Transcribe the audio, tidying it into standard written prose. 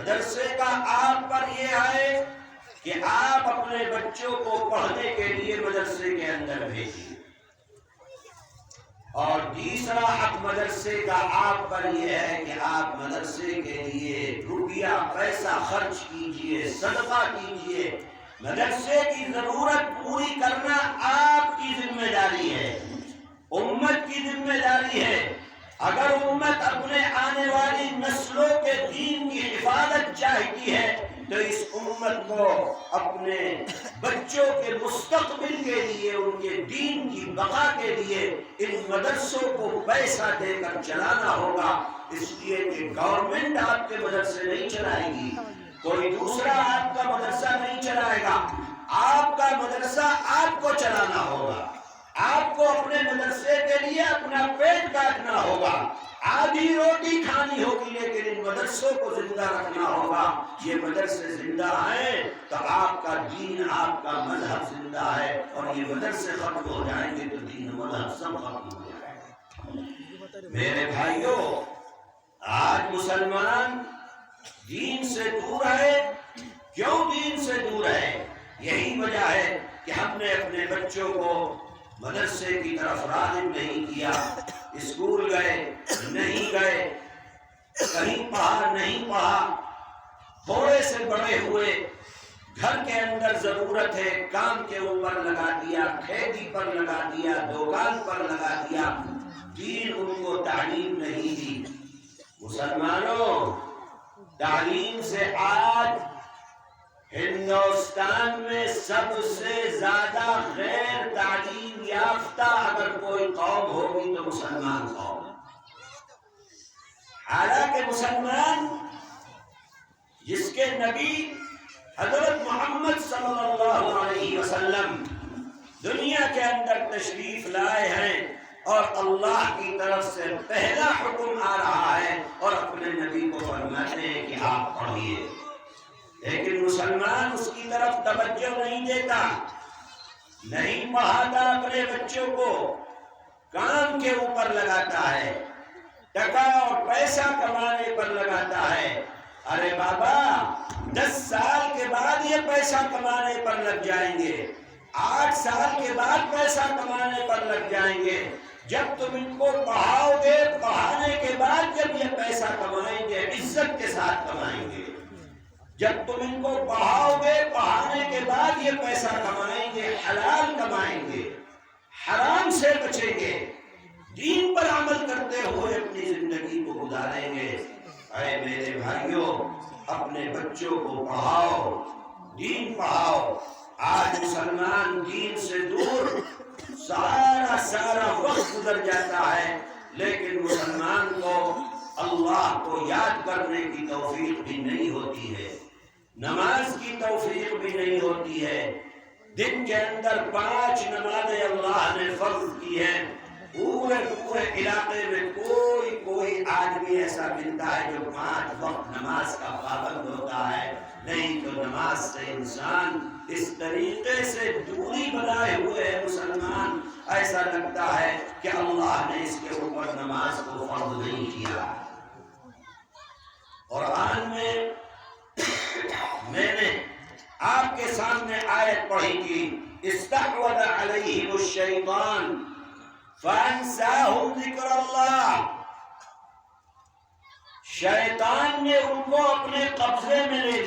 مدرسے کا آپ پر یہ ہے کہ آپ اپنے بچوں کو پڑھنے کے لیے مدرسے کے اندر بھیجیے، اور تیسرا حق مدرسے کا آپ پر یہ ہے کہ آپ مدرسے کے لیے روپیہ پیسہ خرچ کیجئے، صدقہ کیجئے۔ مدرسے کی ضرورت پوری کرنا آپ کی ذمہ داری ہے، امت کی ذمہ داری ہے۔ اگر امت اپنے آنے والی نسلوں کے دین کی حفاظت چاہتی ہے تو اس امت کو اپنے بچوں کے مستقبل کے لیے، ان کے دین کی بقا کے لیے ان مدرسوں کو پیسہ دے کر چلانا ہوگا، اس لیے کہ گورنمنٹ آپ کے مدرسے نہیں چلائے گی، کوئی دوسرا آپ کا مدرسہ نہیں چلائے گا، آپ کا مدرسہ آپ کو چلانا ہوگا، آپ کو اپنے مدرسے کے لیے اپنا پیٹ کاٹنا ہوگا، آدھی روٹی کھانی ہوگی، لیکن ان مدرسوں کو زندہ رکھنا ہوگا۔ یہ مدرسے زندہ ہیں تو آپ کا دین، آپ کا مذہب زندہ ہے، اور یہ مدرسے ختم ہو جائیں گے تو دین مذہب سب ختم ہو جائے گا۔ میرے بھائیوں، آج مسلمان دین سے دور ہے۔ کیوں دین سے دور ہے؟ یہی وجہ ہے کہ ہم نے اپنے بچوں کو مدرسے کی طرف راغب نہیں کیا، اسکول گئے نہیں گئے، کہیں پڑھا نہیں پڑھا، تھوڑے سے بڑے ہوئے، گھر کے اندر ضرورت ہے کام کے اوپر لگا دیا، کھیتی پر لگا دیا، دکان پر لگا دیا، دین ان کو تعلیم نہیں دی۔ مسلمانوں، تعلیم سے آج ہندوستان میں سب سے زیادہ غیر تعلیم یافتہ اگر کوئی قوم ہوگی تو مسلمان قوم ہے۔ حالانکہ مسلمان جس کے نبی حضرت محمد صلی اللہ علیہ وسلم دنیا کے اندر تشریف لائے ہیں، اور اللہ کی طرف سے پہلا حکم آ رہا ہے اور اپنے نبی کو فرماتے ہیں کہ آپ پڑھیے، لیکن مسلمان اس کی طرف توجہ نہیں دیتا، نہیں پڑھاتا، اپنے بچوں کو کام کے اوپر لگاتا ہے، ٹکا اور پیسہ کمانے پر لگاتا ہے۔ ارے بابا، 10 سال کے بعد یہ پیسہ کمانے پر لگ جائیں گے، 8 سال کے بعد پیسہ کمانے پر لگ جائیں گے۔ جب تم ان کو پڑھاؤ گے، پڑھانے کے بعد جب یہ پیسہ کمائیں گے، عزت کے ساتھ کمائیں گے۔ جب تم ان کو پڑھاؤ گے، پڑھانے کے بعد یہ پیسہ کمائیں گے، حلال کمائیں گے، حرام سے بچیں گے، دین پر عمل کرتے ہوئے اپنی زندگی کو گزاریں گے۔ اے میرے بھائیوں، اپنے بچوں کو پڑھاؤ، دین پڑھاؤ۔ آج مسلمان دین سے دور سارا وقت گزر جاتا ہے، لیکن مسلمان کو اللہ کو یاد کرنے کی توفیق بھی نہیں ہوتی ہے، نماز کی توفیق بھی نہیں ہوتی ہے۔ دن کے اندر 5 نمازیں اللہ نے فرض کی ہیں، پورے علاقے میں کوئی آدمی ایسا ملتا ہے جو 5 وقت نماز کا پابند ہوتا ہے؟ نہیں تو نماز سے انسان اس طریقے سے دوری بنائے ہوئے ہے مسلمان، ایسا لگتا ہے کہ اللہ نے اس کے اوپر نماز کو فرض نہیں کیا۔ قرآن میں نے آپ کے سامنے آیت پڑھی تھی، استحوذ علیہم الشیطان فانساہم ذکر اللہ۔ شیطان نے ان کو اپنے قبضے میں لے